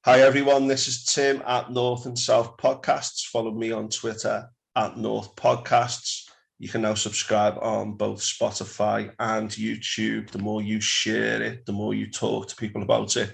Hi everyone, this is Tim at North and South Podcasts. Follow me on Twitter at North Podcasts. You can now subscribe on both Spotify and YouTube. The more you share it, the more you talk to people about it,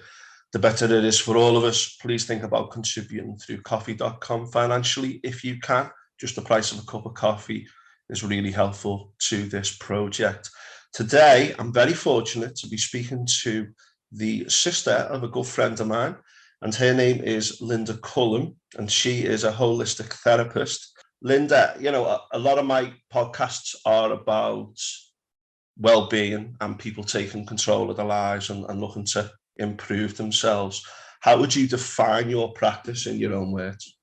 the better it is for all of us. Please think about contributing through coffee.com financially if you can. Just the price of a cup of coffee is really helpful to this project. Today, I'm very fortunate to be speaking to the sister of a good friend of mine, and her name is Linda Cullen, and she is a holistic therapist. Linda, you know, a lot of my podcasts are about well-being and people taking control of their lives and looking to improve themselves. How would you define your practice in your own words?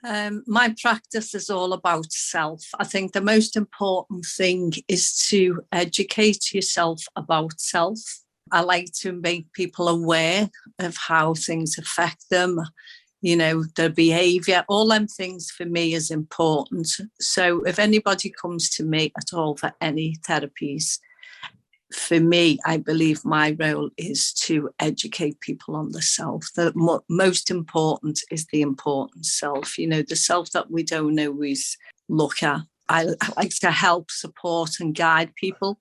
My practice is all about self. I think the most important thing is to educate yourself about self. I like to make people aware of how things affect them, you know, their behaviour. All them things for me is important. So if anybody comes to me at all for any therapies, for me, I believe my role is to educate people on the self. The most important is the important self, you know, the self that we don't always look at. I like to help, support and guide people.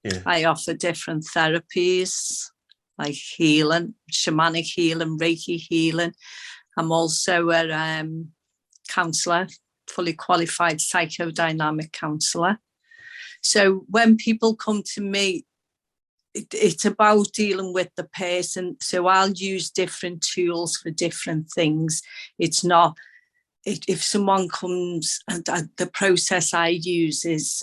Yeah. I offer different therapies like healing, shamanic healing, Reiki healing. I'm also a counsellor, fully qualified psychodynamic counsellor. So when people come to me, it's about dealing with the person. So I'll use different tools for different things. It's not, if someone comes, and the process I use is,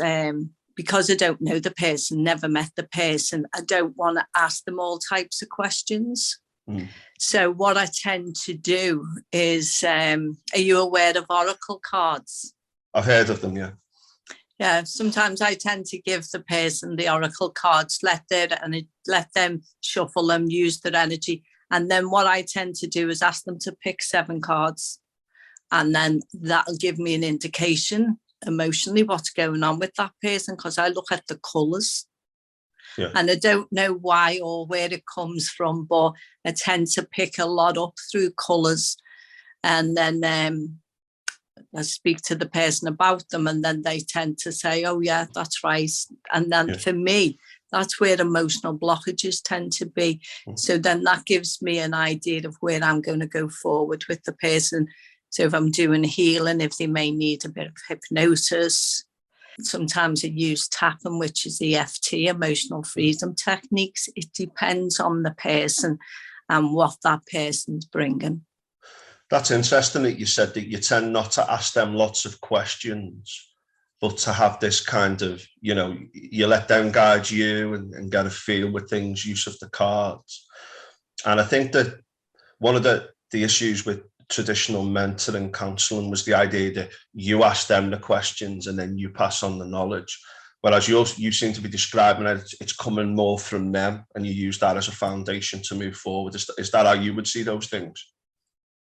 because I don't know the person, never met the person, I don't want to ask them all types of questions. So what I tend to do is, are you aware of oracle cards? I've heard of them, yeah. Yeah, sometimes I tend to give the person the oracle cards, let them shuffle them, use their energy. And then what I tend to do is ask them to pick 7 cards. And then that'll give me an indication emotionally what's going on with that person, because I look at the colours. Yeah. And I don't know why or where it comes from, but I tend to pick a lot up through colours. And then I speak to the person about them, and then they tend to say, oh yeah, that's right. And then for me, that's where emotional blockages tend to be. So then that gives me an idea of where I'm going to go forward with the person. So if I'm doing healing, if they may need a bit of hypnosis, sometimes I use tapping, which is EFT, emotional freedom techniques. It depends on the person and what that person's bringing. That's interesting that you said that you tend not to ask them lots of questions, but to have this kind of, you know, you let them guide you and get a feel with things, use of the cards. And I think that one of the issues with traditional mentoring counselling was the idea that you ask them the questions and then you pass on the knowledge. Whereas you seem to be describing it, it's coming more from them, and you use that as a foundation to move forward. Is that how you would see those things?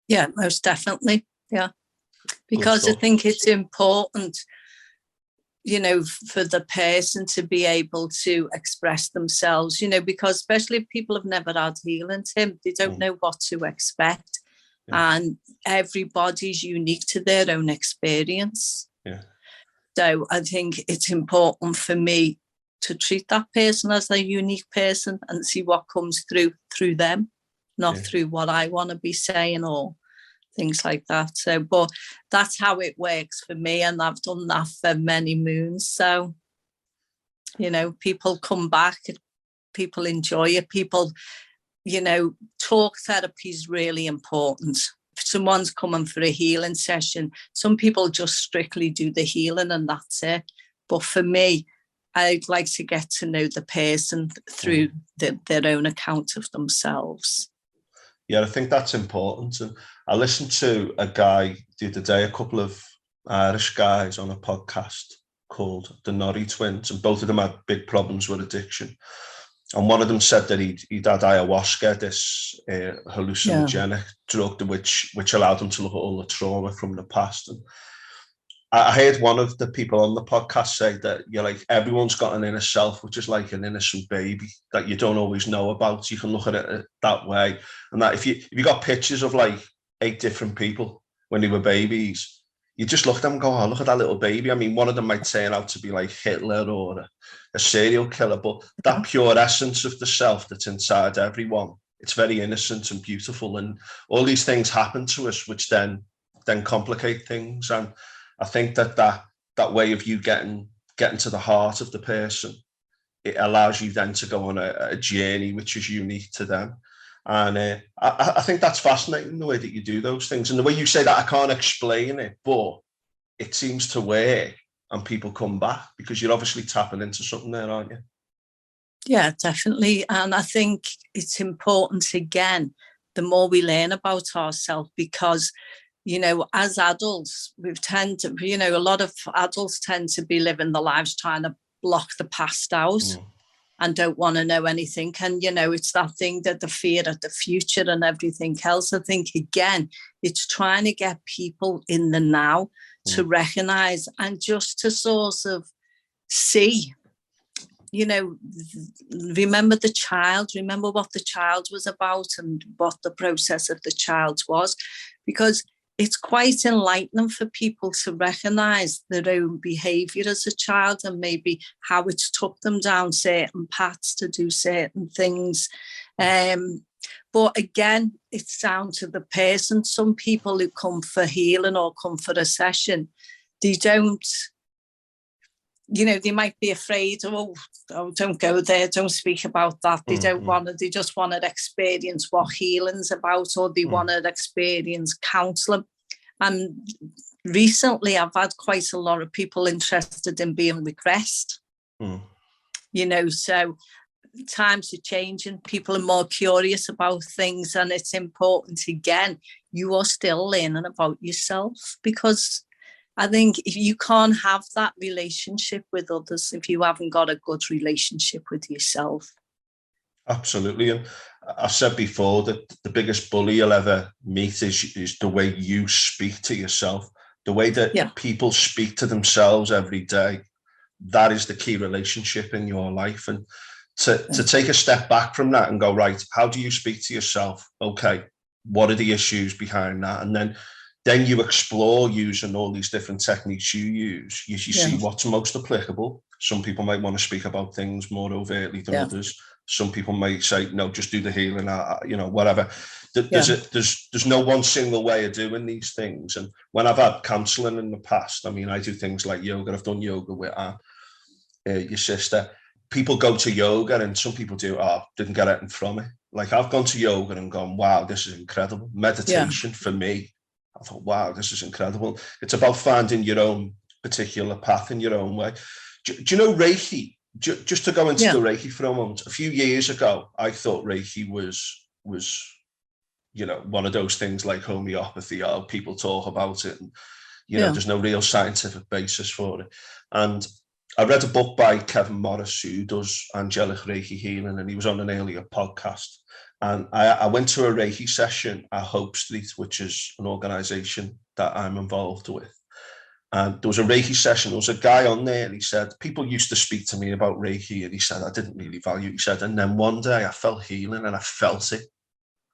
Yeah, most definitely. Yeah. Because I think it's important, you know, for the person to be able to express themselves, you know, because especially if people have never had healing, Tim, they don't know what to expect. Yeah. And everybody's unique to their own experience. Yeah. So I think it's important for me to treat that person as a unique person and see what comes through them, not through what I want to be saying or things like that. So, but that's how it works for me, and I've done that for many moons. So, you know, people come back, people enjoy it, people, you know, talk therapy is really important. If someone's coming for a healing session, some people just strictly do the healing and that's it. But for me, I'd like to get to know the person through their own account of themselves. Yeah, I think that's important. And I listened to a guy the other day, a couple of Irish guys on a podcast called the Norrie Twins, and both of them had big problems with addiction. And one of them said that he'd had ayahuasca, this hallucinogenic drug, which allowed him to look at all the trauma from the past. And I heard one of the people on the podcast say that you're like, everyone's got an inner self, which is like an innocent baby that you don't always know about. You can look at it that way. And that if you got pictures of like 8 different people when they were babies, you just look at them and go, oh, look at that little baby. I mean, one of them might turn out to be like Hitler or a serial killer, but that pure essence of the self that's inside everyone, it's very innocent and beautiful. And all these things happen to us, which then complicate things. And I think that way of you getting to the heart of the person, it allows you then to go on a journey which is unique to them. And I think that's fascinating, the way that you do those things. And the way you say that, I can't explain it, but it seems to work and people come back because you're obviously tapping into something there, aren't you? Yeah, definitely. And I think it's important, again, the more we learn about ourselves, because, you know, as adults, a lot of adults tend to be living their lives trying to block the past out and don't want to know anything. And, you know, it's that thing that the fear of the future and everything else. I think, again, it's trying to get people in the now to recognize and just to sort of see, you know, remember the child, remember what the child was about and what the process of the child was, because it's quite enlightening for people to recognize their own behavior as a child and maybe how it's took them down certain paths to do certain things. But again, it's down to the person. Some people who come for healing or come for a session, they don't, you know, they might be afraid, oh, don't go there, don't speak about that. They don't want to, they just want to experience what healing's about, or they want to experience counselling. And recently I've had quite a lot of people interested in being regressed. You know, so times are changing, people are more curious about things, and it's important, again, you are still learning about yourself, because I think if you can't have that relationship with others if you haven't got a good relationship with yourself. Absolutely. And I've said before that the biggest bully you'll ever meet is the way you speak to yourself, the way that people speak to themselves every day. That is the key relationship in your life. And to take a step back from that and go, right, how do you speak to yourself? Okay, what are the issues behind that? And then you explore using all these different techniques you use. You see what's most applicable. Some people might want to speak about things more overtly than others. Some people might say, no, just do the healing, you know, whatever. There's no one single way of doing these things. And when I've had counselling in the past, I mean, I do things like yoga. I've done yoga with your sister. People go to yoga and some people do, didn't get anything from it. Like, I've gone to yoga and gone, wow, this is incredible. Meditation for me, I thought, wow, this is incredible. It's about finding your own particular path in your own way. Do you know Reiki? Just to go into the Reiki for a moment. A few years ago, I thought Reiki was, you know, one of those things like homeopathy. People talk about it, and you know, there's no real scientific basis for it. And I read a book by Kevin Morris, who does angelic Reiki healing, and he was on an earlier podcast. And I went to a Reiki session at Hope Street, which is an organisation that I'm involved with. And there was a Reiki session. There was a guy on there, and he said, people used to speak to me about Reiki, and he said, I didn't really value it. He said, and then one day I felt healing and I felt it.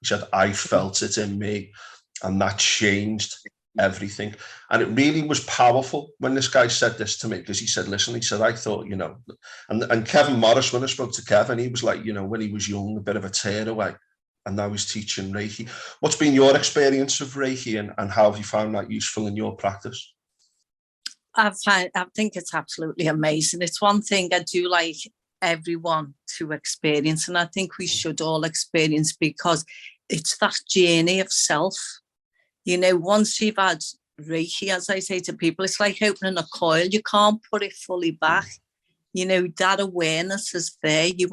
He said, I felt it in me, and that changed everything. And it really was powerful when this guy said this to me, because he said, listen, he said, I thought, you know, and Kevin Morris, when I spoke to Kevin, he was like, you know, when he was young, a bit of a tearaway, and now he's teaching Reiki. What's been your experience of Reiki, and how have you found that useful in your practice? I think it's absolutely amazing. It's one thing I do like everyone to experience, and I think we should all experience, because it's that journey of self. You know, once you've had Reiki, as I say to people, it's like opening a coil. You can't put it fully back. You know, that awareness is there. You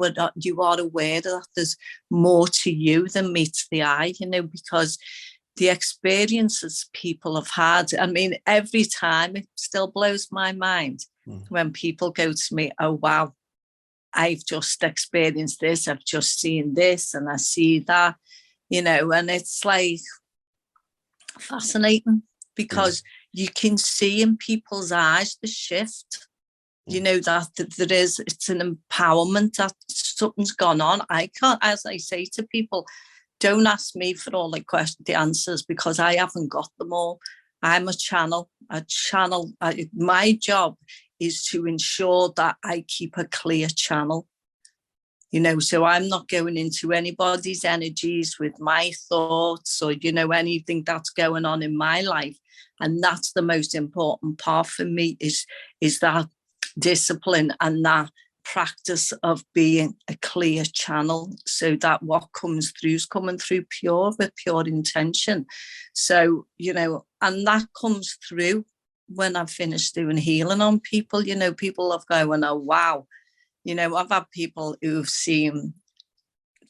are aware that there's more to you than meets the eye, you know, because the experiences people have had, I mean, every time it still blows my mind when people go to me, oh, wow, I've just experienced this, I've just seen this, and I see that, you know, and it's like fascinating, because you can see in people's eyes the shift. You know, that it's an empowerment, that something's gone on. I can't, as I say to people, don't ask me for all the answers, because I haven't got them all. I'm a channel. My job is to ensure that I keep a clear channel. You know, so I'm not going into anybody's energies with my thoughts or, you know, anything that's going on in my life. And that's the most important part for me, is that discipline and that practice of being a clear channel, so that what comes through is coming through with pure intention. So, you know, and that comes through when I've finished doing healing on people. You know, people are going, oh, wow. You know, I've had people who've seen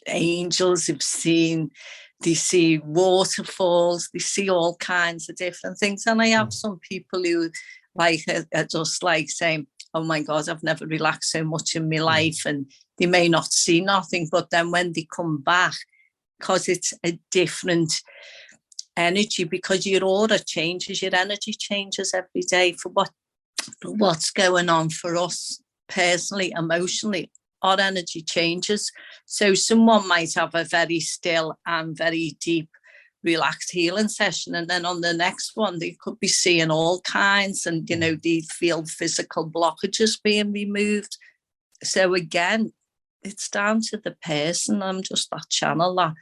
angels, they see waterfalls, they see all kinds of different things. And I have some people who are just like saying, oh my God, I've never relaxed so much in my life. And they may not see nothing, but then when they come back, because it's a different energy, because your aura changes, your energy changes every day for what's going on for us personally, emotionally, our energy changes. So someone might have a very still and very deep, relaxed healing session, and then on the next one they could be seeing all kinds, and you know, they feel physical blockages being removed. So again, it's down to the person. I'm just that channel that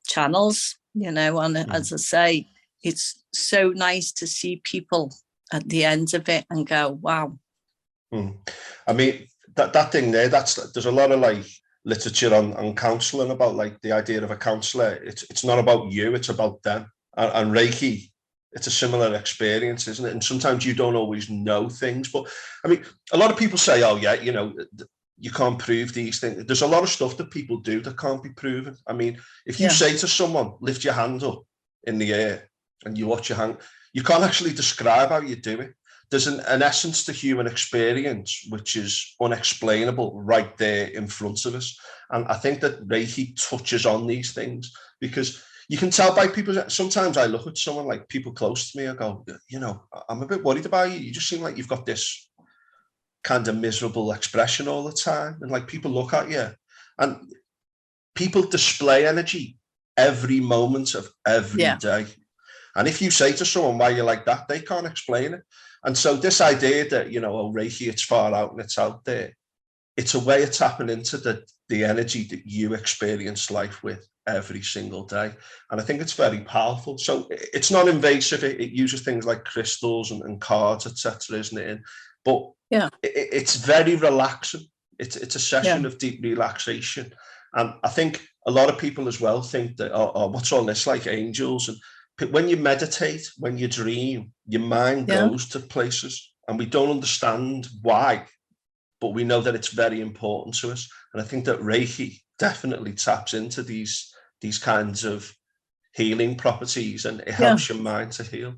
channels, you know. And as I say, it's so nice to see people at the end of it and go, wow. I mean, that thing there, there's a lot of like literature on counselling about like the idea of a counsellor. It's not about you, it's about them. And Reiki, it's a similar experience, isn't it? And sometimes you don't always know things, but I mean, a lot of people say, oh yeah, you know, you can't prove these things. There's a lot of stuff that people do that can't be proven. I mean, if you say to someone, lift your hand up in the air, and you watch your hand, you can't actually describe how you do it. There's an essence to human experience which is unexplainable right there in front of us. And I think that Reiki touches on these things, because you can tell by people. Sometimes I look at someone, like people close to me, I go, you know, I'm a bit worried about you. You just seem like you've got this kind of miserable expression all the time. And like people look at you, and people display energy every moment of every day. And if you say to someone why you're like that, they can't explain it. And so this idea that, you know, oh, Reiki, it's far out and it's out there, it's a way of tapping into the energy that you experience life with every single day. And I think it's very powerful. So it's not invasive. It uses things like crystals and cards, etc., isn't it? But it's very relaxing. It's a session of deep relaxation. And I think a lot of people as well think that, oh, what's all this, like angels? And when you meditate, when you dream, your mind goes to places, and we don't understand why, but we know that it's very important to us. And I think that Reiki definitely taps into these kinds of healing properties, and it helps your mind to heal.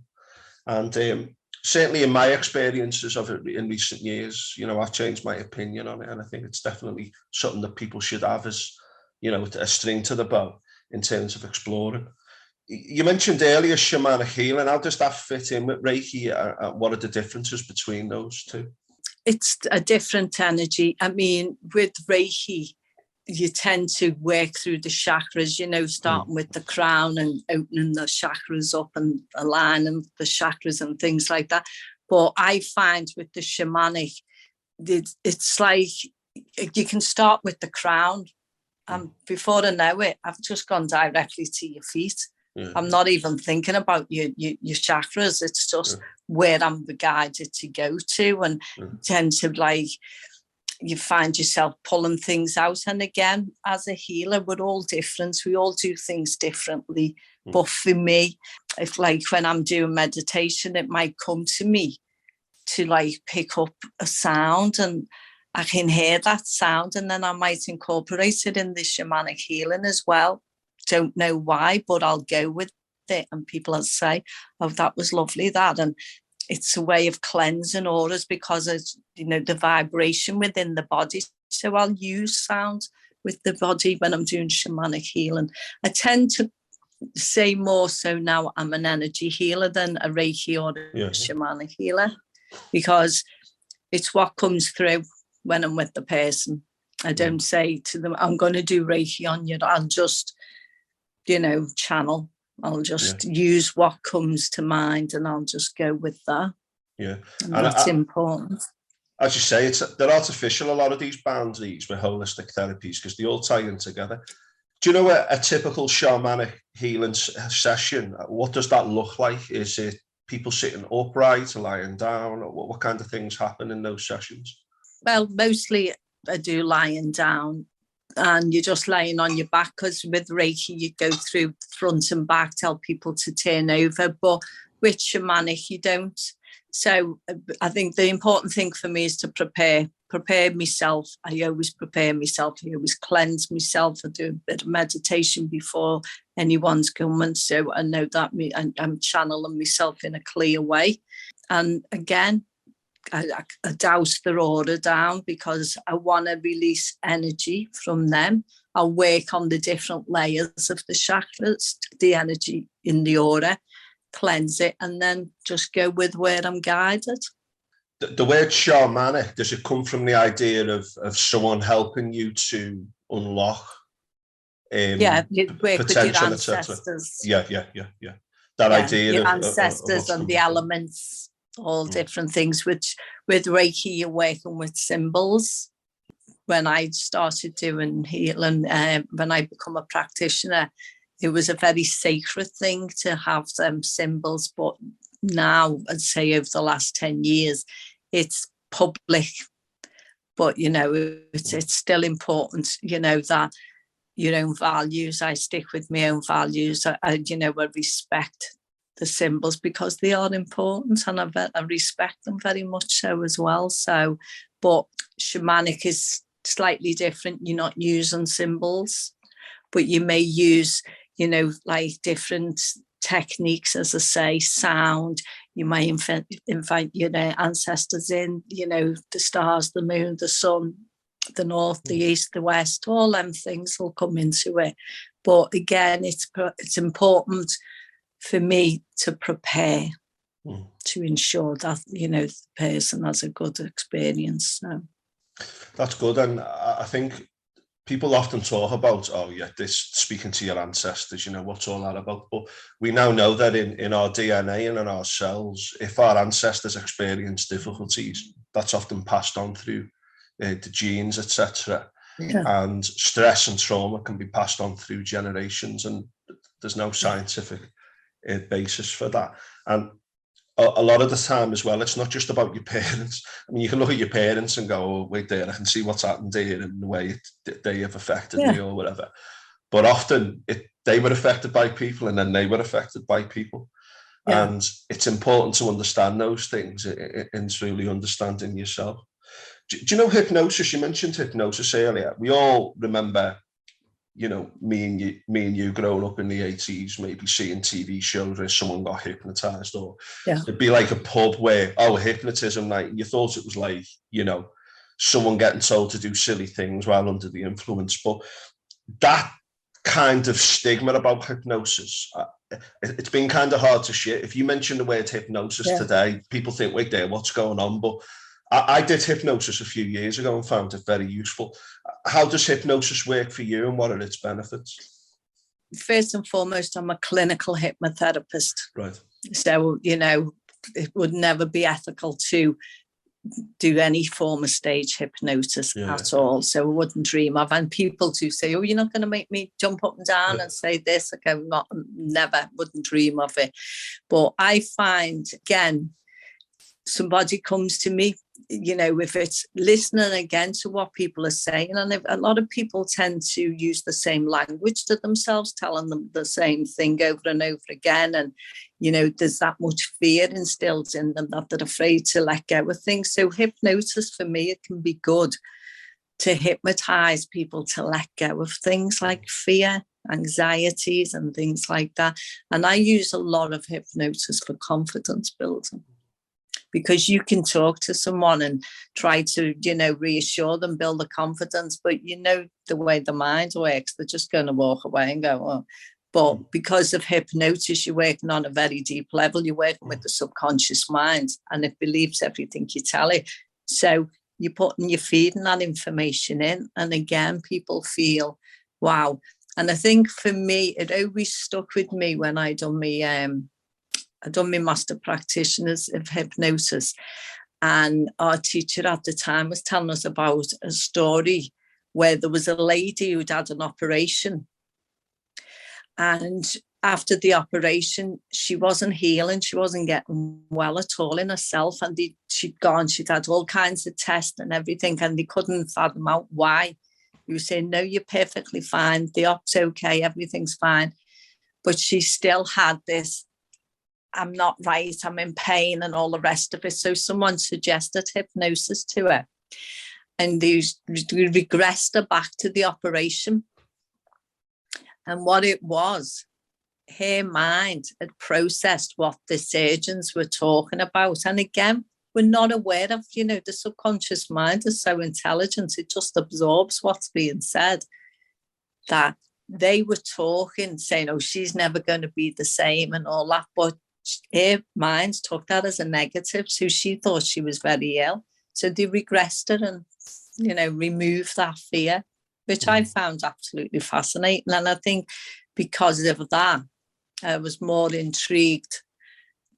And certainly in my experiences of it in recent years, you know, I've changed my opinion on it, and I think it's definitely something that people should have as, you know, a string to the bow in terms of exploring. You mentioned earlier shamanic healing. How does that fit in with Reiki? What are the differences between those two? It's a different energy. I mean, with Reiki, you tend to work through the chakras, you know, starting with the crown and opening the chakras up and aligning the chakras and things like that. But I find with the shamanic, it's like you can start with the crown, and before I know it, I've just gone directly to your feet. I'm not even thinking about your chakras. It's just where I'm guided to go to, and tend to, like, you find yourself pulling things out. And again, as a healer, we're all different. We all do things differently. But for me, if like when I'm doing meditation, it might come to me to like pick up a sound, and I can hear that sound, and then I might incorporate it in the shamanic healing as well. Don't know why, but I'll go with it. And people will say, oh, that was lovely, that. And it's a way of cleansing auras, because it's, you know, the vibration within the body. So I'll use sound with the body when I'm doing shamanic healing. I tend to say more so now I'm an energy healer than a Reiki or a shamanic healer, because it's what comes through when I'm with the person. I don't say to them, I'm going to do Reiki on you. I'll just, channel. I'll just use what comes to mind and I'll just go with that. Yeah. And that's important. As you say, they're artificial, a lot of these boundaries with holistic therapies, because they all tie in together. Do you know a typical shamanic healing session? What does that look like? Is it people sitting upright, lying down? What kind of things happen in those sessions? Well, mostly I do lying down, and you're just lying on your back, because with Reiki you go through front and back, tell people to turn over, but with shamanic you don't. So I think the important thing for me is to prepare myself. I always prepare myself. I always cleanse myself. I do a bit of meditation before anyone's coming, so I know that I'm channeling myself in a clear way. And again, I douse their aura down because I want to release energy from them. I'll work on the different layers of the chakras, the energy in the aura, cleanse it, and then just go with where I'm guided. The word shamanic, does it come from the idea of someone helping you to unlock you work with your ancestors. Yeah. That idea your of ancestors and the elements, all different things, which with Reiki you're working with symbols. When I started doing healing, when I become a practitioner, it was a very sacred thing to have them symbols, but now I'd say over the last 10 years it's public, but it's still important, that your own values. I stick with my own values. I respect the symbols because they are important, and I respect them very much so as well. So, but shamanic is slightly different. You're not using symbols, but you may use, like different techniques, as I say, sound. You may invite your ancestors in, the stars, the moon, the sun, the north, the east, the west, all them things will come into it. But again, it's important for me to prepare to ensure that, the person has a good experience. So. That's good. And I think people often talk about, this speaking to your ancestors, what's all that about? But we now know that in our DNA and in our cells, if our ancestors experience difficulties, that's often passed on through the genes, etc. And stress and trauma can be passed on through generations, and there's no scientific basis for that. And a lot of the time as well, it's not just about your parents. I mean, you can look at your parents and go, oh, wait there, I can see what's happened here and the way they have affected me or whatever. But often they were affected by people, and then they were affected by people. And it's important to understand those things in truly understanding yourself. Do you know hypnosis? You mentioned hypnosis earlier. We all remember, me and you growing up in the 80s, maybe seeing TV shows where someone got hypnotized, or it'd be like a pub where, hypnotism night. And you thought it was like, someone getting told to do silly things while under the influence. But that kind of stigma about hypnosis, it's been kind of hard to shit. If you mention the word hypnosis today, people think, wait there, what's going on? But I did hypnosis a few years ago and found it very useful. How does hypnosis work for you, and what are its benefits? First and foremost, I'm a clinical hypnotherapist. Right. So, it would never be ethical to do any form of stage hypnosis at all. So I wouldn't dream of. And people do say, oh, you're not going to make me jump up and down and say this. Okay, never, wouldn't dream of it. But I find, again, somebody comes to me, if it's listening again to what people are saying, and if a lot of people tend to use the same language to themselves, telling them the same thing over and over again, and there's that much fear instilled in them that they're afraid to let go of things. So hypnosis, for me, it can be good to hypnotize people to let go of things like fear, anxieties, and things like that. And I use a lot of hypnosis for confidence building, because you can talk to someone and try to, reassure them, build the confidence, but the way the mind works, they're just going to walk away and go, oh. But because of hypnosis, you're working on a very deep level. You're working with the subconscious mind, and it believes everything you tell it. So you're feeding that information in. And again, people feel, wow. And I think for me, it always stuck with me when I done my master practitioners of hypnosis. And our teacher at the time was telling us about a story where there was a lady who'd had an operation. And after the operation, she wasn't healing. She wasn't getting well at all in herself. And she'd had all kinds of tests and everything, and they couldn't fathom out why. You were saying, no, you're perfectly fine. The op's okay. Everything's fine. But she still had this, I'm not right. I'm in pain and all the rest of it. So someone suggested hypnosis to her. And they regressed her back to the operation. And what it was, her mind had processed what the surgeons were talking about. And again, we're not aware of, the subconscious mind is so intelligent, it just absorbs what's being said. That they were talking, saying, oh, she's never going to be the same and all that. But her mind took that as a negative. So she thought she was very ill. So they regressed her and, removed that fear, which I found absolutely fascinating. And I think because of that, I was more intrigued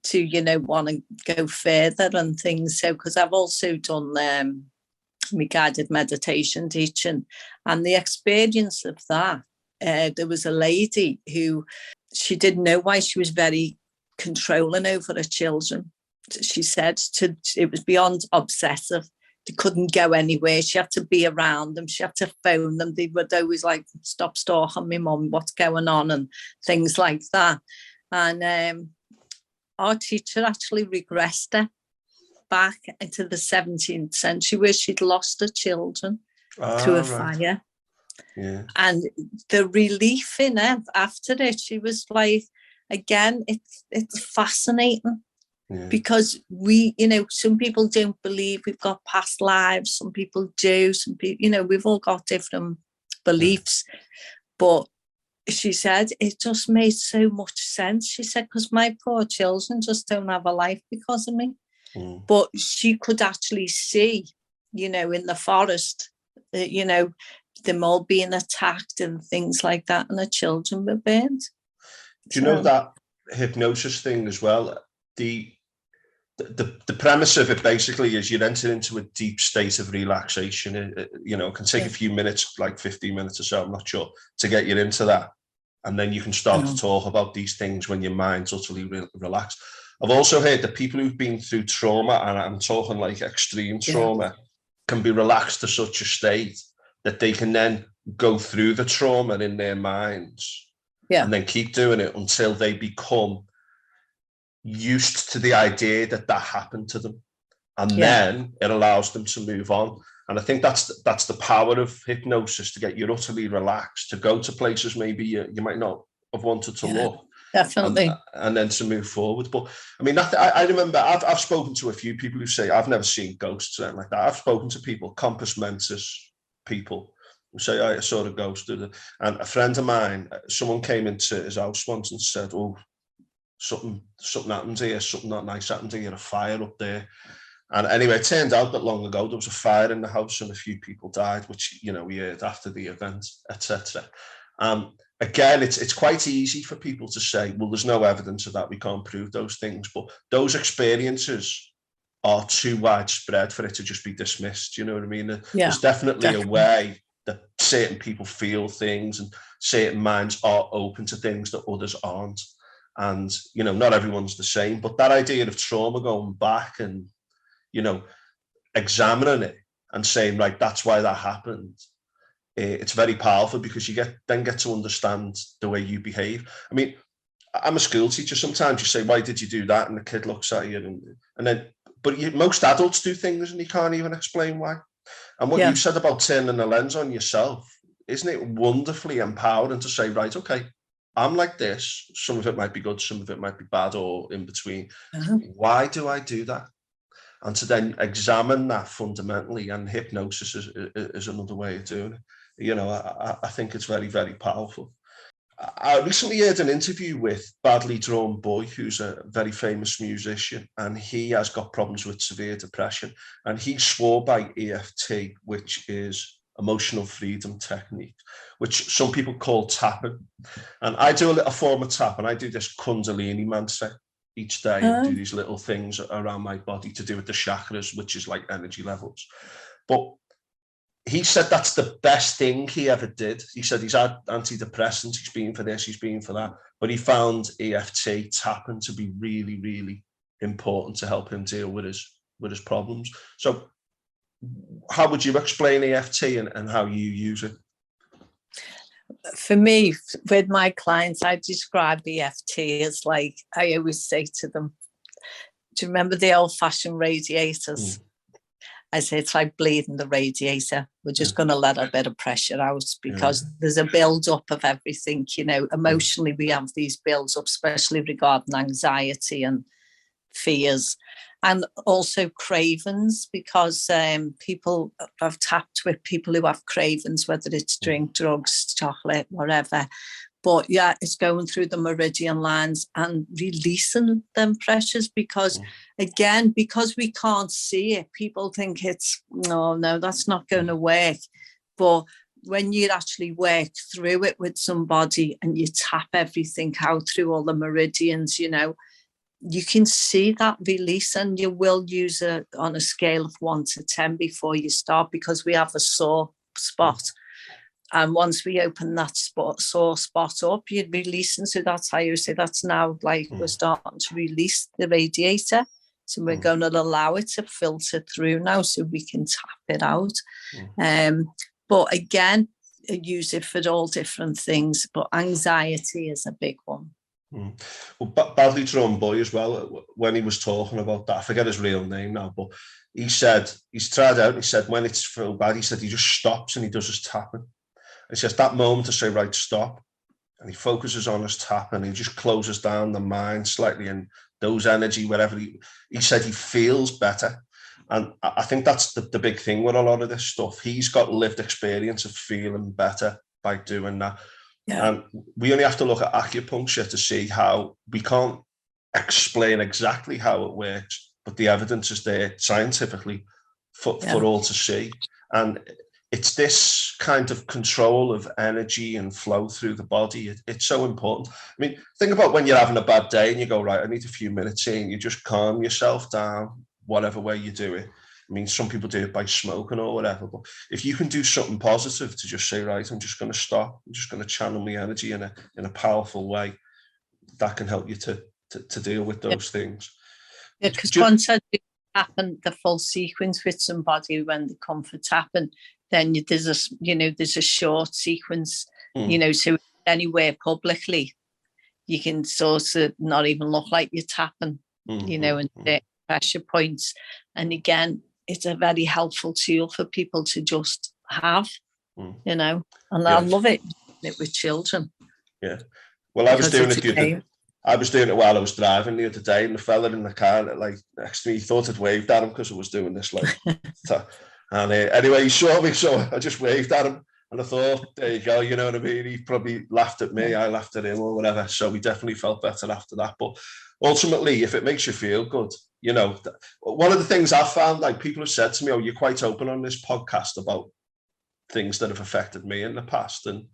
to, want to go further and things. So, because I've also done my guided meditation teaching, and the experience of that, there was a lady who, she didn't know why she was very controlling over her children. She said it was beyond obsessive. They couldn't go anywhere. She had to be around them. She had to phone them. They would always stop stalking me mum, what's going on, and things like that. And our teacher actually regressed her back into the 17th century, where she'd lost her children through a fire. Yeah. And the relief in her after it, she was like, again, it's fascinating. Yeah. Because some people don't believe we've got past lives. Some people do. Some people, we've all got different beliefs. Yeah. But she said it just made so much sense. She said, because my poor children just don't have a life because of me. Mm. But she could actually see, in the forest, them all being attacked and things like that, and the children were burned. Do you know that hypnosis thing as well? The premise of it basically is you enter into a deep state of relaxation. It can take a few minutes, like 15 minutes or so, I'm not sure, to get you into that. And then you can start to talk about these things when your mind's utterly relaxed. I've also heard that people who've been through trauma, and I'm talking like extreme trauma, can be relaxed to such a state that they can then go through the trauma in their minds and then keep doing it until they become used to the idea that happened to them, and then it allows them to move on. And I think that's the power of hypnosis, to get you utterly relaxed, to go to places maybe you might not have wanted to look, definitely, and then to move forward. But I mean, I remember I've spoken to a few people who say I've never seen ghosts or anything like that. I've spoken to people, compos mentis people, who say I saw a ghost. And a friend of mine, someone came into his house once and said, "Oh, something happened here, something not nice happened here, a fire up there." And anyway, it turned out that long ago there was a fire in the house and a few people died, which we heard after the event, etc. Again, it's quite easy for people to say, well, there's no evidence of that, we can't prove those things, but those experiences are too widespread for it to just be dismissed. You know what I mean? There's definitely a way that certain people feel things, and certain minds are open to things that others aren't. And, not everyone's the same, but that idea of trauma, going back and, examining it and saying, right, that's why that happened. It's very powerful, because you get to understand the way you behave. I mean, I'm a school teacher. Sometimes you say, why did you do that? And the kid looks at you but most adults do things and you can't even explain why. And what you said about turning the lens on yourself, isn't it wonderfully empowering to say, right, okay, I'm like this. Some of it might be good, some of it might be bad, or in between. Why do I do that? And to then examine that fundamentally, and hypnosis is another way of doing it. I think it's very, very powerful. I recently heard an interview with Badly Drawn Boy, who's a very famous musician, and he has got problems with severe depression. And he swore by EFT, which is emotional freedom technique, which some people call tapping. And I do a form of tap, and I do this Kundalini mantra each day and do these little things around my body to do with the chakras, which is like energy levels. But he said that's the best thing he ever did. He said he's had antidepressants, he's been for this, he's been for that, but he found EFT tapping to be really, really important to help him deal with his problems. So how would you explain EFT and how you use it? For me, with my clients, I describe EFT as like, I always say to them, do you remember the old-fashioned radiators? I say it's like bleeding the radiator. We're just going to let a bit of pressure out because there's a build-up of everything, you know. Emotionally, we have these builds up, especially regarding anxiety and fears, and also cravings, because people have tapped with people who have cravings, whether it's drink, drugs, chocolate, whatever. But yeah, it's going through the meridian lines and releasing them pressures, because again, because we can't see it, people think it's, no, that's not going to work. But when you actually work through it with somebody and you tap everything out through all the meridians, you know, you can see that release, and you will use it on a scale of 1 to 10 before you start, because we have a sore spot. And once we open that sore spot up, you're releasing. So that's how you say that's now like we're starting to release the radiator. So we're going to allow it to filter through now so we can tap it out. But again, use it for all different things. But anxiety is a big one. Well, Badly Drawn Boy as well, when he was talking about that, I forget his real name now, but he said he's tried out, he said when it's so bad, he said he just stops and he does his tapping. It's just that moment to say, right, stop. And he focuses on his tap and he just closes down the mind slightly, and those energy, wherever he said he feels better. And I think that's the big thing with a lot of this stuff. He's got lived experience of feeling better by doing that. Yeah. And we only have to look at acupuncture to see how we can't explain exactly how it works, but the evidence is there scientifically for all to see. And it's this kind of control of energy and flow through the body. It's so important. I mean, think about when you're having a bad day and you go, right, I need a few minutes here, and you just calm yourself down, whatever way you do it. I mean, some people do it by smoking or whatever, but if you can do something positive to just say, right, I'm just going to stop, I'm just going to channel my energy in a powerful way, that can help you to deal with those things. Yeah, because once I do happen the full sequence with somebody when they come for tapping, then there's a short sequence, so anywhere publicly, you can sort of not even look like you're tapping, and the pressure points. And again, it's a very helpful tool for people to just have, and I love it with children. Yeah. Well, I was doing it while I was driving the other day, and the fella in the car like next to me thought I'd waved at him because I was doing this like. And anyway, he saw me, so I just waved at him, and I thought, there you go, you know what I mean? He probably laughed at me, I laughed at him or whatever, so we definitely felt better after that. But ultimately, if it makes you feel good, one of the things I've found, like people have said to me, you're quite open on this podcast about things that have affected me in the past, and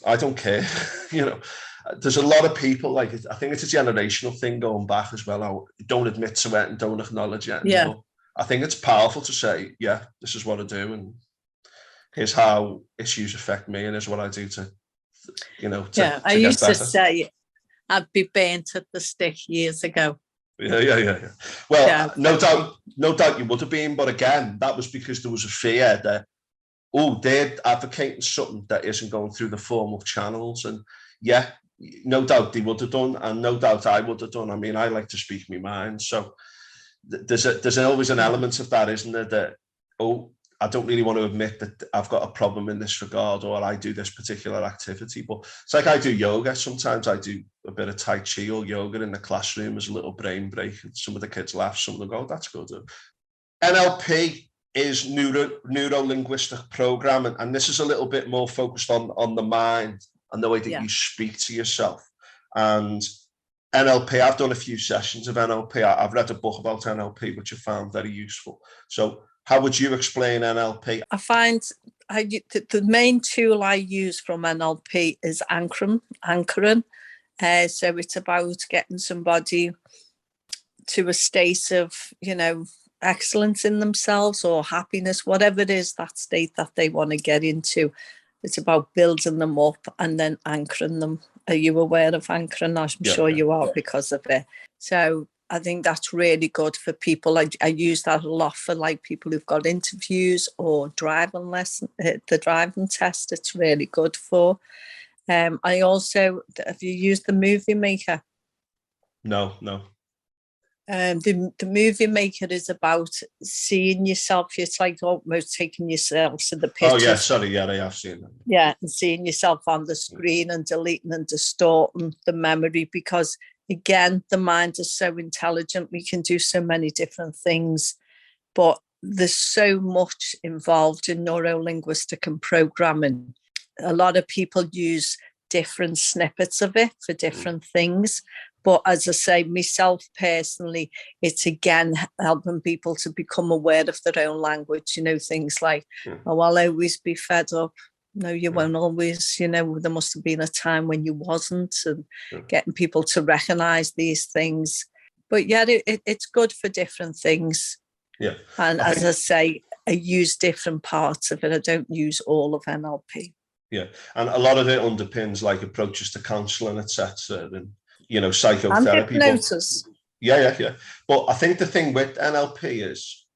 I don't care. There's a lot of people, like, I think it's a generational thing going back as well, don't admit to it and don't acknowledge it. Yeah. I think it's powerful to say, yeah, this is what I do, and here's how issues affect me, and here's what I do to I used to say I'd be burnt at the stick years ago. Yeah. Well, no doubt you would have been, but again, that was because there was a fear that, they're advocating something that isn't going through the formal channels, and no doubt they would have done, and no doubt I would have done. I mean, I like to speak my mind, so there's always an element of that, isn't there? That I don't really want to admit that I've got a problem in this regard, or I do this particular activity. But it's like I do yoga. Sometimes I do a bit of Tai Chi or yoga in the classroom as a little brain break. And some of the kids laugh, some of them go, that's good. NLP is Neuro-Linguistic Programming, and this is a little bit more focused on the mind and the way that you speak to yourself. And NLP, I've done a few sessions of NLP. I've read a book about NLP, which I found very useful. So how would you explain NLP? I find the main tool I use from NLP is anchoring. So it's about getting somebody to a state of, excellence in themselves or happiness, whatever it is, that state that they want to get into. It's about building them up and then anchoring them. Are you aware of anchoring? I'm sure you are, because of it. So I think that's really good for people. I use that a lot for like people who've got interviews or driving lesson, the driving test. It's really good for. I also, have you used the Movie Maker? No. The Movie Maker is about seeing yourself. It's like almost taking yourself to the pictures. Oh yeah, sorry, yeah, I have seen that. Yeah, and seeing yourself on the screen and deleting and distorting the memory, because again, the mind is so intelligent. We can do so many different things, but there's so much involved in neuro-linguistic and programming. A lot of people use different snippets of it for different things. But as I say, myself personally, it's again helping people to become aware of their own language, things like, oh, I'll always be fed up. No, you won't always, there must have been a time when you wasn't, and getting people to recognize these things. But yeah, it's good for different things. Yeah. And as I say, I use different parts of it. I don't use all of NLP. Yeah. And a lot of it underpins like approaches to counselling, etc. And, psychotherapy. And hypnosis. Yeah. But I think the thing with NLP is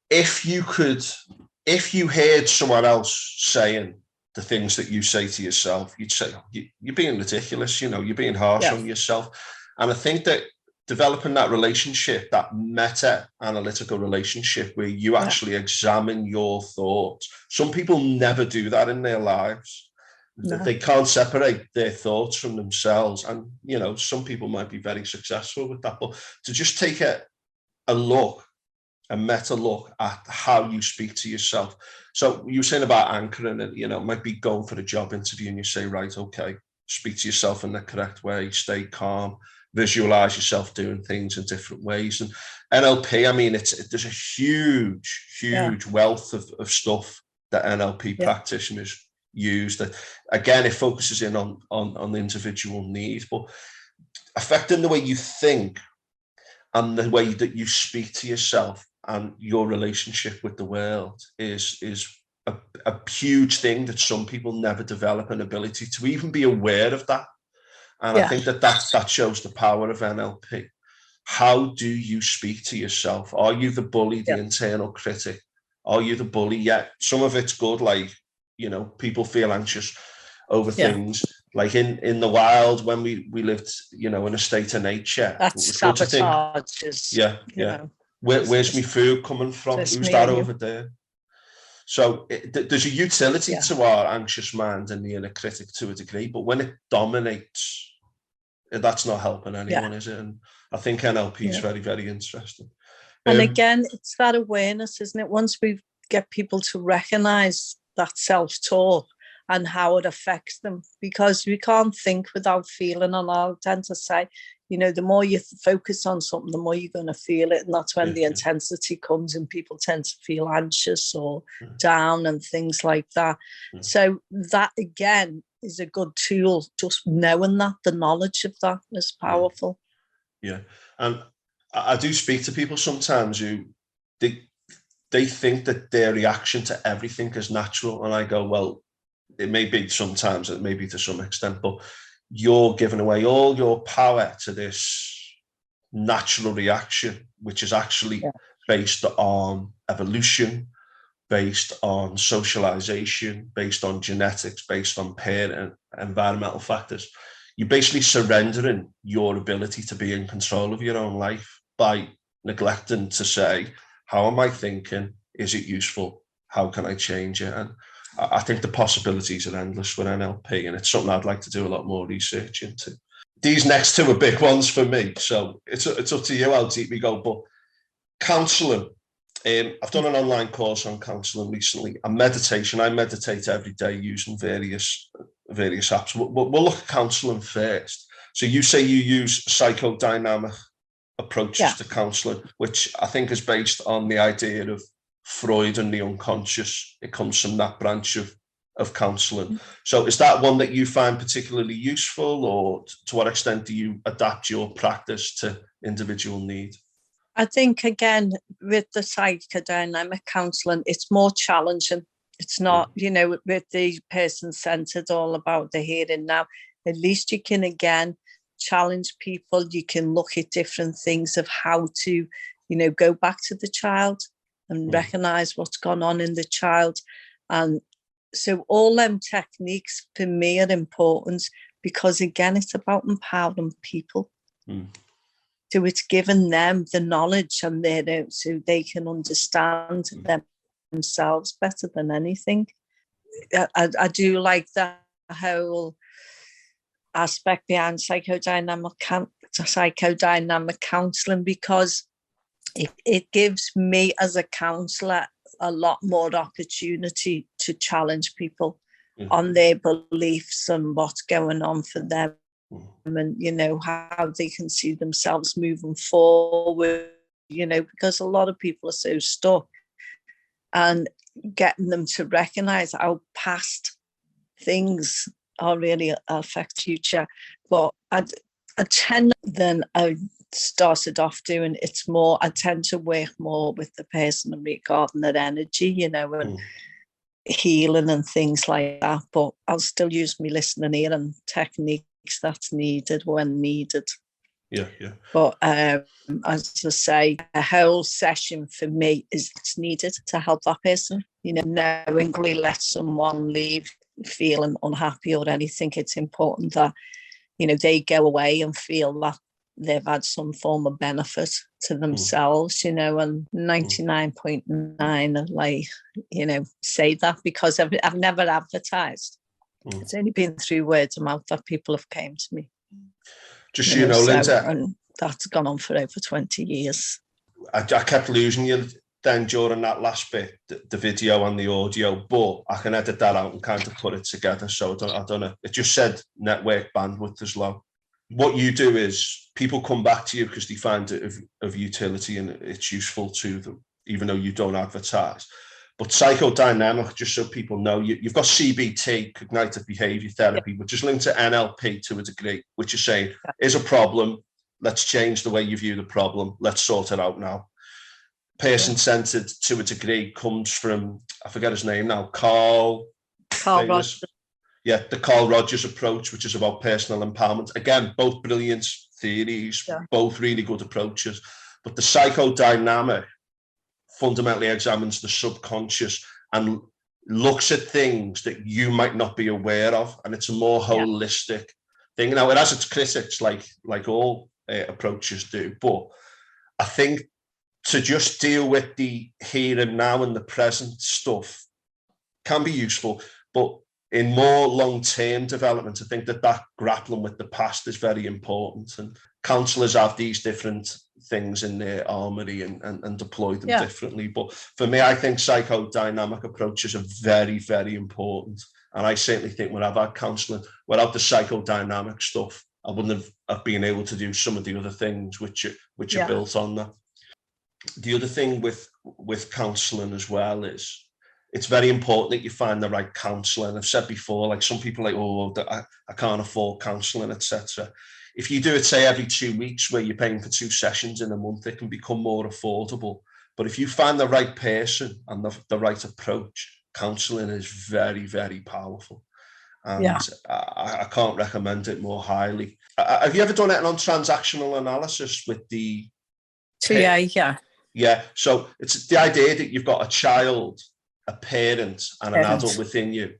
if you heard someone else saying the things that you say to yourself, you'd say, you're being ridiculous, you're being harsh on yourself. And I think that developing that relationship, that meta-analytical relationship where you actually examine your thoughts. Some people never do that in their lives. No. They can't separate their thoughts from themselves. And, some people might be very successful with that. But to just take a meta look at how you speak to yourself. So you were saying about anchoring, and it might be going for a job interview and you say, right, okay, speak to yourself in the correct way, stay calm, visualize yourself doing things in different ways. And NLP, I mean, there's a huge wealth of stuff that NLP practitioners use. That again, it focuses in on the individual needs, but affecting the way you think and the way that you speak to yourself and your relationship with the world is a huge thing that some people never develop an ability to even be aware of that. And I think that shows the power of NLP. How do you speak to yourself? Are you the bully, the internal critic? Are you the bully? Yeah, some of it's good, like, people feel anxious over things. Like in the wild, when we lived, in a state of nature. That's sabotages. Yeah. Where's my food coming from? Who's that over there? So there's a utility to our anxious mind and the inner critic to a degree, but when it dominates, that's not helping anyone, is it? And I think NLP is very, very interesting. And again, it's that awareness, isn't it? Once we get people to recognize that self-talk and how it affects them, because we can't think without feeling. And I'll tend to say, the more you focus on something, the more you're going to feel it. And that's when the intensity comes and people tend to feel anxious or down and things like that. So that, again, is a good tool. Just knowing that, the knowledge of that is powerful. Yeah. And I do speak to people sometimes who they think that their reaction to everything is natural. And I go, well, it may be sometimes, it may be to some extent, but you're giving away all your power to this natural reaction, which is actually based on evolution, based on socialization, based on genetics, based on parent and environmental factors. You're basically surrendering your ability to be in control of your own life by neglecting to say, how am I thinking? Is it useful? How can I change it? And I think the possibilities are endless with NLP, and it's something I'd like to do a lot more research into. These next two are big ones for me, so it's up to you how deep we go. But counselling, I've done an online course on counselling recently, and meditation. I meditate every day using various various apps. We'll look at counselling first. So you say you use psychodynamic approaches to counselling, which I think is based on the idea of Freud and the unconscious. It comes from that branch of counselling. So is that one that you find particularly useful, or to what extent do you adapt your practice to individual need? I think, again, with the psychodynamic counselling, it's more challenging. It's not, with the person-centered, all about the here and now. At least you can, again, challenge people. You can look at different things of how to, go back to the child and recognise what's gone on in the child. And so all them techniques for me are important because, again, it's about empowering people. So it's giving them the knowledge and so they can understand themselves better than anything. I do like that whole aspect behind psychodynamic counselling, because it gives me as a counsellor a lot more opportunity to challenge people on their beliefs and what's going on for them, and how they can see themselves moving forward, because a lot of people are so stuck, and getting them to recognize how past things are really affect future. But I tend, then I started off doing, it's more, I tend to work more with the person regarding their energy, and healing and things like that. But I'll still use my listening ear and techniques that's needed when needed. Yeah. But as I say, a whole session for me it's needed to help that person. Knowingly let someone leave feeling unhappy or anything. It's important that they go away and feel that they've had some form of benefit to themselves, and 99.9 say that, because I've never advertised. It's only been through word of mouth that people have came to me. Just Linda, and that's gone on for over 20 years. I kept losing you then during that last bit, the video and the audio, but I can edit that out and kind of put it together. So I don't know. It just said network bandwidth is low. What you do is people come back to you because they find it of utility and it's useful to them, even though you don't advertise. But psychodynamic, just so people know, you've got CBT, cognitive behavior therapy, which is linked to NLP to a degree, which is saying, is a problem, let's change the way you view the problem, let's sort it out now. Person-centered to a degree comes from, I forget his name now, Carl Rogers. Yeah, the Carl Rogers approach, which is about personal empowerment. Again, both brilliant theories, both really good approaches. But the psychodynamic fundamentally examines the subconscious and looks at things that you might not be aware of. And it's a more holistic thing. Now, it has its critics, like all approaches do. But I think to just deal with the here and now and the present stuff can be useful. But in more long-term development, I think that grappling with the past is very important. And counsellors have these different things in their armory and deploy them differently. But for me, I think psychodynamic approaches are very, very important. And I certainly think when I've had counselling, without the psychodynamic stuff, I wouldn't have been able to do some of the other things which are built on that. The other thing with counselling as well is it's very important that you find the right counsellor. And I've said before, like some people are like, oh, I can't afford counselling, etc. If you do it, say, every 2 weeks where you're paying for 2 sessions in a month, it can become more affordable. But if you find the right person and the right approach, counselling is very, very powerful. And I can't recommend it more highly. Have you ever done it on transactional analysis with the... Yeah. So it's the idea that you've got a child, a parent and an adult within you,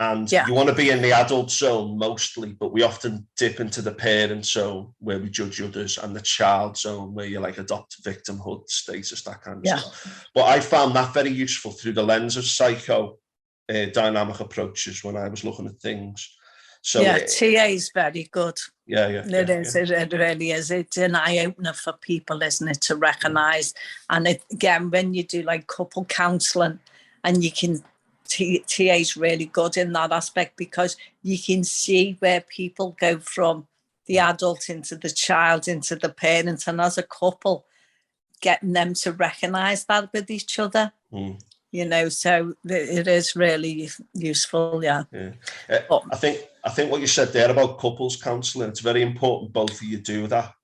and you want to be in the adult zone mostly, but we often dip into the parent zone where we judge others, and the child zone where you're like adopt victimhood status, that kind of stuff. But I found that very useful through the lens of psychodynamic approaches when I was looking at things. So TA is very good. It really is. It's an eye-opener for people, isn't it, to recognise. And again, when you do like couple counselling, and you can TA is really good in that aspect, because you can see where people go from the adult into the child into the parent, and as a couple, getting them to recognise that with each other. You know, so it is really useful. Yeah. I think what you said there about couples counselling, it's very important both of you do that,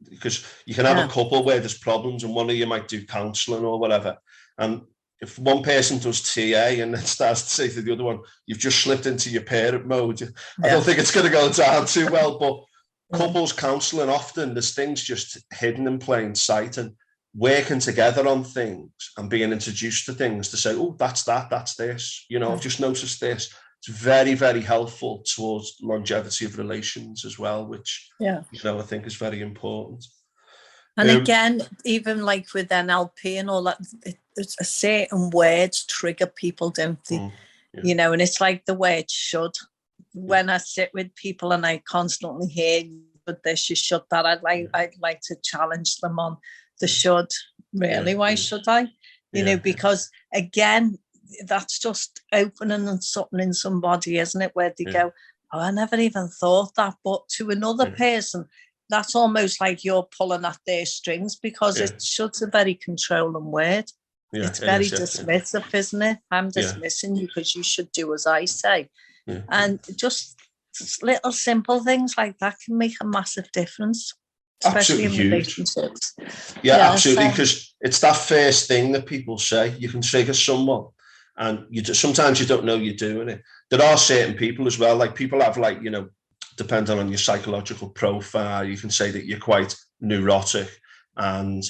because you can have a couple where there's problems and one of you might do counselling or whatever, and if one person does TA and then starts to say to the other one, you've just slipped into your parent mode, I don't think it's going to go down too well. But couples counselling, often there's things just hidden in plain sight, and working together on things and being introduced to things to say, oh, that's this, you know, I've just noticed this. It's very, very helpful towards longevity of relations as well, which, you know, I think is very important. And again, even like with NLP and all that, it's a certain words trigger people, don't they? You know, and it's like the word should. When I sit with people and I constantly hear, but this, you should that, I'd like to challenge them on the should. Really, why should I? You know, because again, that's just opening something in somebody, isn't it? Where they go, oh, I never even thought that. But to another person, that's almost like you're pulling at their strings, because it should's a very controlling word. It's very dismissive, isn't it? I'm dismissing you because you should do as I say. And just little simple things like that can make a massive difference, especially in relationships. Absolutely, because it's that first thing that people say. You can trigger someone, and sometimes you don't know you're doing it. There are certain people as well, like people have, like, you know, depending on your psychological profile, you can say that you're quite neurotic, and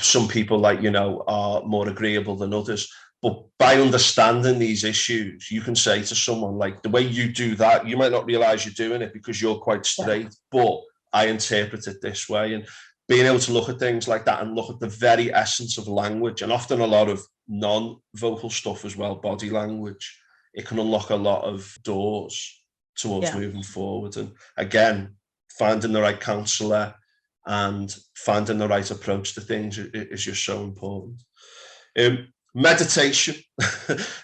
some people, like, you know, are more agreeable than others. But by understanding these issues, you can say to someone, like, the way you do that, you might not realize you're doing it because you're quite straight, but I interpret it this way. And being able to look at things like that and look at the very essence of language, and often a lot of non-vocal stuff as well, body language, it can unlock a lot of doors towards moving forward. And again, finding the right counsellor and finding the right approach to things is just so important. Meditation.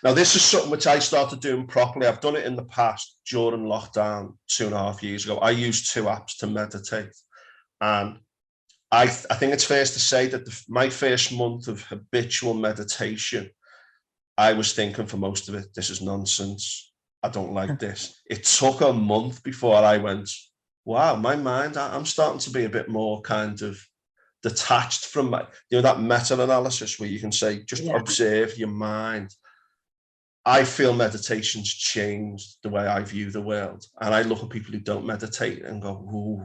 Now, this is something which I started doing properly. I've done it in the past during lockdown 2.5 years ago. I used 2 apps to meditate. And I think it's fair to say that my first month of habitual meditation, I was thinking for most of it, this is nonsense. I don't like this. It took a month before I went, wow, my mind, I'm starting to be a bit more kind of detached from that meta-analysis where you can say, just observe your mind. I feel meditation's changed the way I view the world. And I look at people who don't meditate and go, ooh,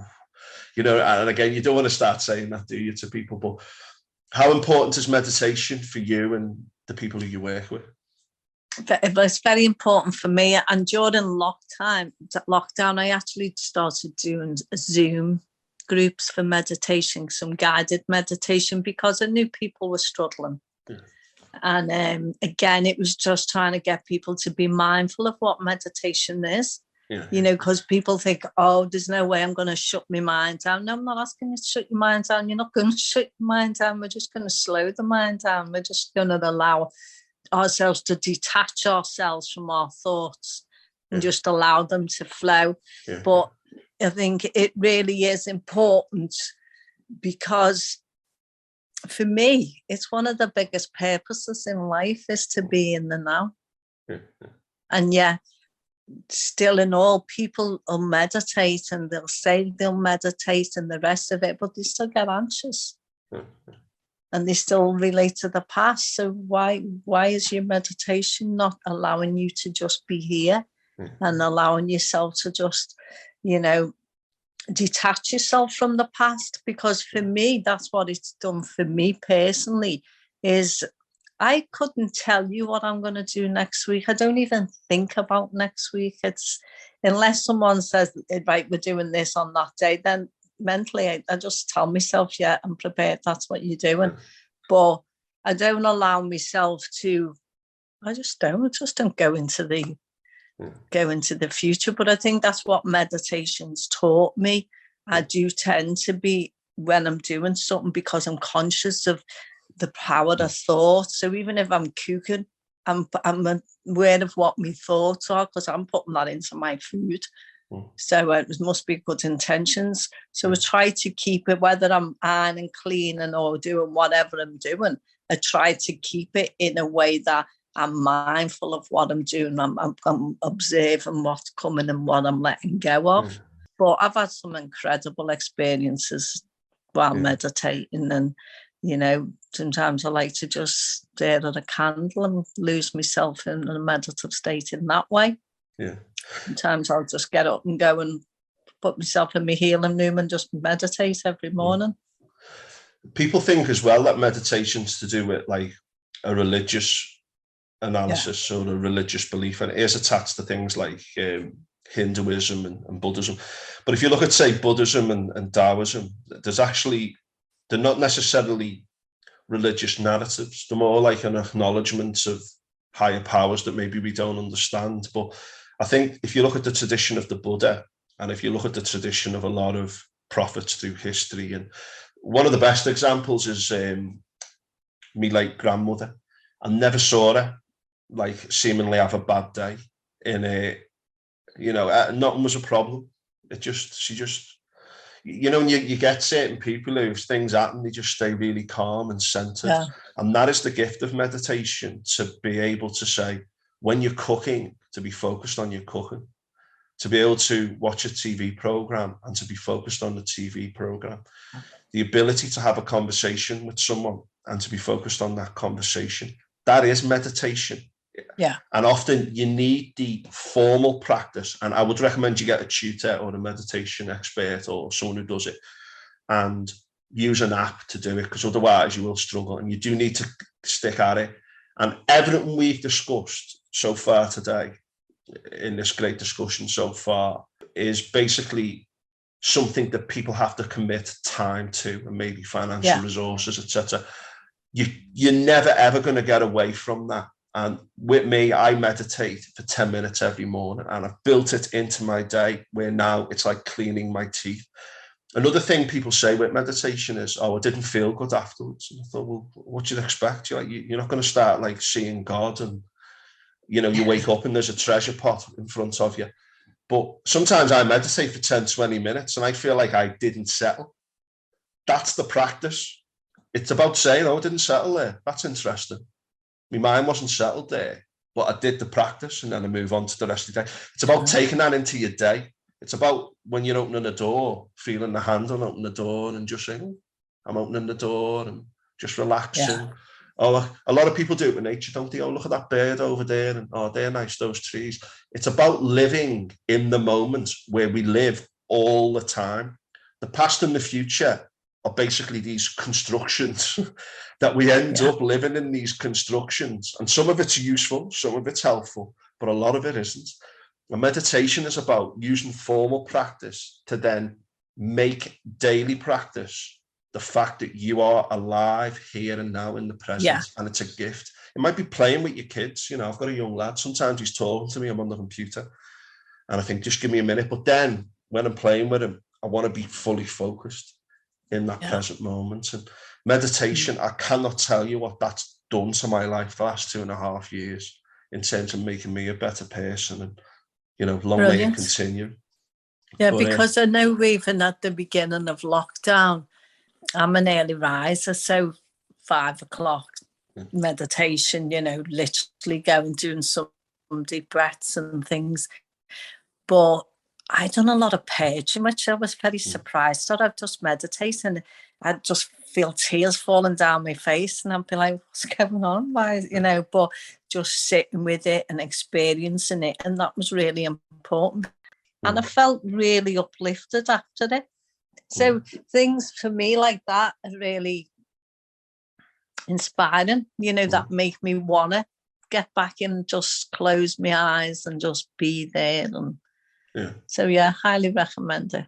you know, and again, you don't want to start saying that, do you, to people? But how important is meditation for you and the people who you work with? It's very important for me. And during lockdown, I actually started doing Zoom groups for meditation, some guided meditation, because I knew people were struggling. And again, it was just trying to get people to be mindful of what meditation is. You know, because people think, oh, there's no way I'm going to shut my mind down. No, I'm not asking you to shut your mind down. You're not going to shut your mind down. We're just going to slow the mind down. We're just going to allow ourselves to detach ourselves from our thoughts and just allow them to flow. But I think it really is important, because for me, it's one of the biggest purposes in life is to be in the now. And still in all, people will meditate and they'll say they'll meditate and the rest of it, but they still get anxious. And they still relate to the past. So why is your meditation not allowing you to just be here and allowing yourself to just, you know, detach yourself from the past? Because for me, that's what it's done for me personally, is I couldn't tell you what I'm going to do next week. I don't even think about next week. It's unless someone says, right, we're doing this on that day, then mentally I just tell myself, I'm prepared, that's what you're doing. But I don't allow myself to, I just don't go into the future. But I think that's what meditation's taught me. I do tend to be, when I'm doing something, because I'm conscious of the power of thought. So even if I'm cooking, I'm aware of what my thoughts are, because I'm putting that into my food. So it must be good intentions. So I try to keep it, whether I'm ironing, cleaning, or doing whatever I'm doing, I try to keep it in a way that I'm mindful of what I'm doing. I'm observing what's coming and what I'm letting go of. But I've had some incredible experiences while meditating, and sometimes I like to just stare at a candle and lose myself in a meditative state in that way. Yeah. Sometimes I'll just get up and go and put myself in my healing room and just meditate every morning. People think as well that meditation's to do with like a religious analysis or a religious belief, and it is attached to things like Hinduism and Buddhism. But if you look at, say, Buddhism and Taoism, they're not necessarily religious narratives. They're more like an acknowledgement of higher powers that maybe we don't understand. But I think if you look at the tradition of the Buddha, and if you look at the tradition of a lot of prophets through history, and one of the best examples is me late grandmother. I never saw her like seemingly have a bad day in a, nothing was a problem. She just, when you get certain people who, if things happen, they just stay really calm and centered. Yeah. And that is the gift of meditation, to be able to say, when you're cooking, to be focused on your cooking, to be able to watch a TV program and to be focused on the TV program, the ability to have a conversation with someone and to be focused on that conversation. That is meditation. Yeah. And often you need the formal practice. And I would recommend you get a tutor or a meditation expert or someone who does it, and use an app to do it, because otherwise you will struggle, and you do need to stick at it. And everything we've discussed so far today, in this great discussion so far, is basically something that people have to commit time to, and maybe financial resources, etc. You're never ever going to get away from that. And with me, I meditate for 10 minutes every morning, and I've built it into my day where now it's like cleaning my teeth. Another thing people say with meditation is, oh, I didn't feel good afterwards. And I thought, well, what do you expect? You're not going to start like seeing God, and you wake up and there's a treasure pot in front of you. But sometimes I meditate for 10, 20 minutes and I feel like I didn't settle. That's the practice. It's about saying, oh, I didn't settle there. That's interesting. My mind wasn't settled there, but I did the practice, and then I move on to the rest of the day. It's about taking that into your day. It's about when you're opening a door, feeling the hand on opening the door and just saying, I'm opening the door, and just relaxing. Yeah. Oh, a lot of people do it with nature, don't they? Oh, look at that bird over there, and oh, they're nice, those trees. It's about living in the moment where we live all the time. The past and the future are basically these constructions that we end up living in, these constructions. And some of it's useful, some of it's helpful, but a lot of it isn't. And meditation is about using formal practice to then make daily practice the fact that you are alive here and now in the present, and it's a gift. It might be playing with your kids. I've got a young lad. Sometimes he's talking to me, I'm on the computer, and I think, just give me a minute. But then when I'm playing with him, I want to be fully focused in that present moment. And meditation, I cannot tell you what that's done to my life the last 2.5 years in terms of making me a better person, and long may it continue. Yeah, but, because I know even at the beginning of lockdown, I'm an early riser, so 5 o'clock meditation, literally going, doing some deep breaths and things. But I done a lot of purging, which I was very surprised at. I'd just meditate and I'd just feel tears falling down my face, and I'd be like, what's going on? Why, but just sitting with it and experiencing it. And that was really important. And I felt really uplifted after it. So things for me like that are really inspiring, that make me want to get back and just close my eyes and just be there. And so, highly recommend it.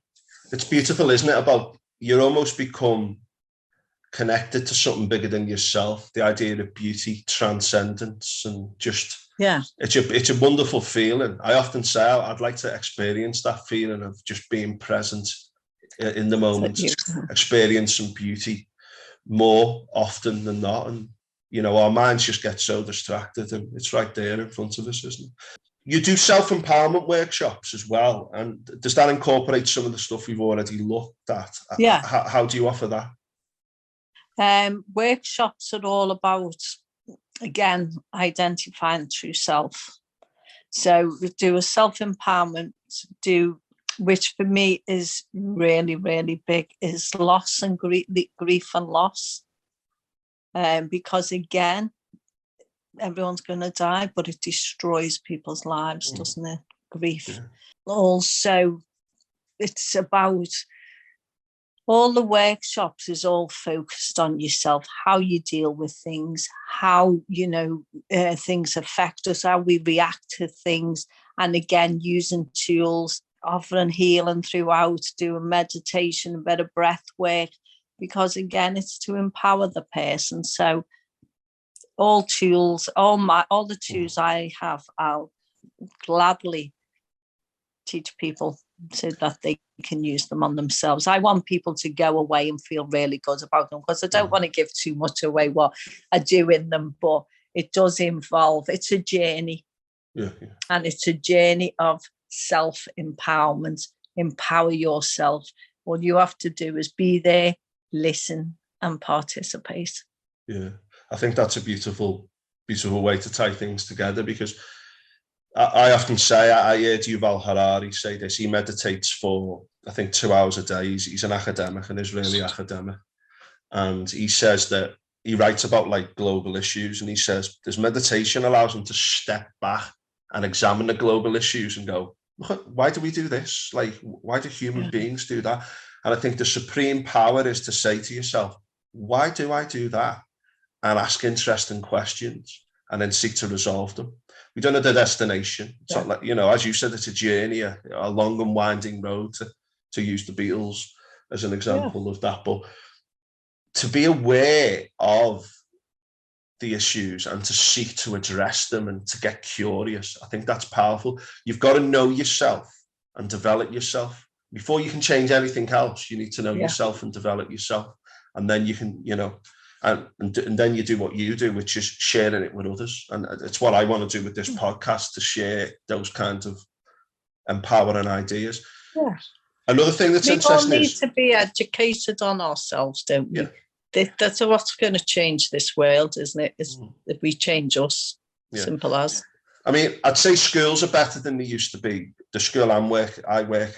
It's beautiful, isn't it? About, you almost become connected to something bigger than yourself. The idea of beauty, transcendence, and just, it's a wonderful feeling. I often say I'd like to experience that feeling of just being present in the moment, experiencing beauty more often than not. And You know, our minds just get so distracted, and it's right there in front of us, isn't it? You do self-empowerment workshops as well, and does that incorporate some of the stuff we've already looked at? Yeah. How do you offer that? Workshops are all about, again, identifying true self. So we do a self-empowerment, which for me is really, really big, is loss and grief and loss. Because again, everyone's going to die, but it destroys people's lives, doesn't it? Grief. Yeah. Also, it's about all the workshops is all focused on yourself, how you deal with things, how, things affect us, how we react to things. And again, using tools, offering healing throughout, doing meditation, a bit of breath work, because again, it's to empower the person. So all the tools I have, I'll gladly teach people so that they can use them on themselves. I want people to go away and feel really good about them, because I don't want to give too much away what I do in them, but it does involve, it's a journey. Yeah. And it's a journey of self-empowerment. Empower yourself. All you have to do is be there, listen, and participate. Yeah, I think that's a beautiful way to tie things together, because I often say, I heard Yuval Harari say this, he meditates for, I think, 2 hours a day. He's an academic, an Israeli academic. And he says that he writes about like global issues, and he says this meditation allows him to step back and examine the global issues and go, why do we do this? Like, why do human beings do that? And I think the supreme power is to say to yourself, why do I do that? And ask interesting questions and then seek to resolve them. We don't know the destination. It's not like, as you said, it's a journey, a long and winding road, to use the Beatles as an example of that. But to be aware of the issues and to seek to address them and to get curious, I think that's powerful. You've got to know yourself and develop yourself. Before you can change anything else, you need to know yourself and develop yourself. And then you can, and then you do what you do, which is sharing it with others. And it's what I want to do with this podcast, to share those kinds of empowering ideas. Yeah. Another thing that's interesting is... We all need to be educated on ourselves, don't we? Yeah. That's what's going to change this world, isn't it? Is if we change us. Yeah. Simple as. I mean, I'd say schools are better than they used to be. The school I work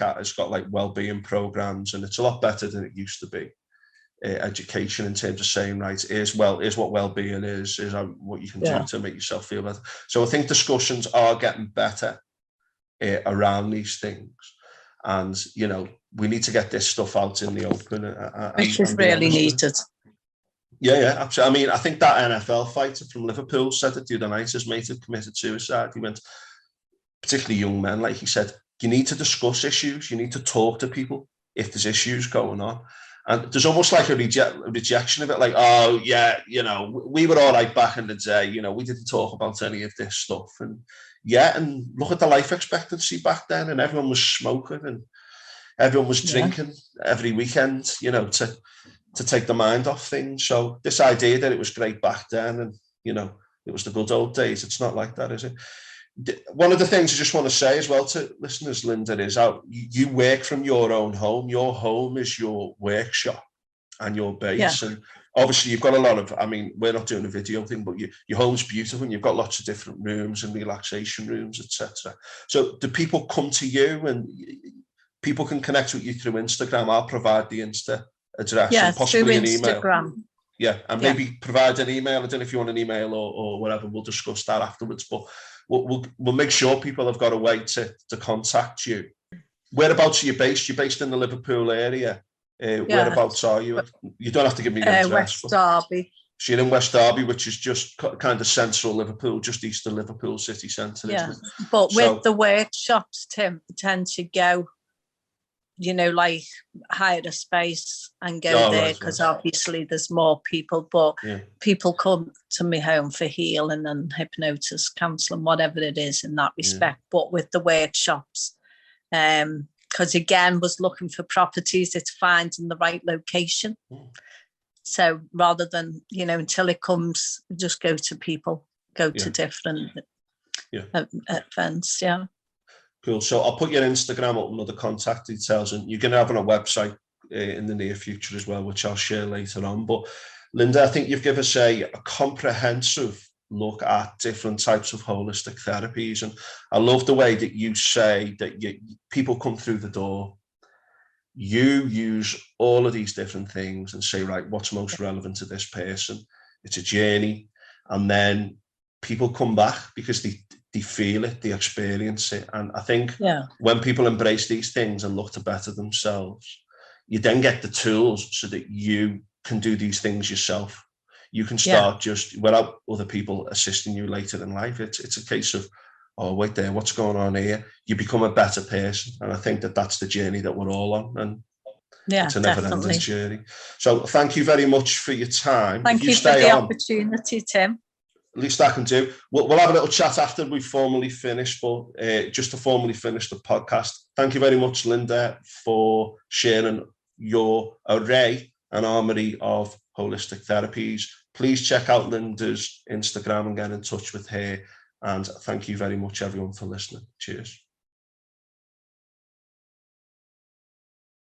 at has got like wellbeing programs, and it's a lot better than it used to be. Education in terms of saying, right, here's what well-being is what you can do to make yourself feel better. So I think discussions are getting better around these things, and we need to get this stuff out in the open. Which is really needed. Yeah, absolutely. I mean, I think that NFL fighter from Liverpool said it the other night. His mate had committed suicide. He went, particularly young men, like he said, you need to discuss issues. You need to talk to people if there's issues going on. And there's almost like a rejection of it, like, oh, yeah, we were all right back in the day, we didn't talk about any of this stuff. And and look at the life expectancy back then, and everyone was smoking and everyone was drinking every weekend, to take the mind off things. So this idea that it was great back then and, it was the good old days, it's not like that, is it? One of the things I just want to say as well to listeners, Linda, is how you work from your own home. Your home is your workshop and your base. Yeah. And obviously you've got a lot of, I mean, we're not doing a video thing, but your home's beautiful and you've got lots of different rooms and relaxation rooms, etc. So do people come to you, and people can connect with you through Instagram? I'll provide the Insta address and possibly an email. Instagram. Yeah, and maybe provide an email. I don't know if you want an email or whatever. We'll discuss that afterwards, but we'll make sure people have got a way to contact you. Whereabouts are you based? You're based in the Liverpool area. Whereabouts are you? You don't have to give me the address. West Derby. So you're in West Derby, which is just kind of central Liverpool, just east of Liverpool city centre. Yeah, but with the workshops, Tim, tend to go, like hire a space and go there, because obviously there's more people, but people come to me home for healing and hypnosis, counselling, whatever it is in that respect. But with the workshops, because again, was looking for properties, it's finding the right location. So rather than, until it comes, just go to people, go to different events. Yeah. Cool. So I'll put your Instagram up and other contact details, and you're going to have on a website in the near future as well, which I'll share later on. But Linda, I think you've given us a comprehensive look at different types of holistic therapies. And I love the way that you say that people come through the door, you use all of these different things and say, right, what's most relevant to this person? It's a journey. And then people come back because they feel it, they experience it. And I think when people embrace these things and look to better themselves, you then get the tools so that you can do these things yourself. You can start just without other people assisting you later in life. It's a case of, oh, wait there, what's going on here? You become a better person. And I think that that's the journey that we're all on. And it's a never-ending journey. So thank you very much for your time. Thank you for the opportunity, Tim. At least I can do. We'll have a little chat after we formally finish, but just to formally finish the podcast, thank you very much, Linda, for sharing your array and armory of holistic therapies. Please check out Linda's Instagram and get in touch with her. And thank you very much, everyone, for listening. Cheers.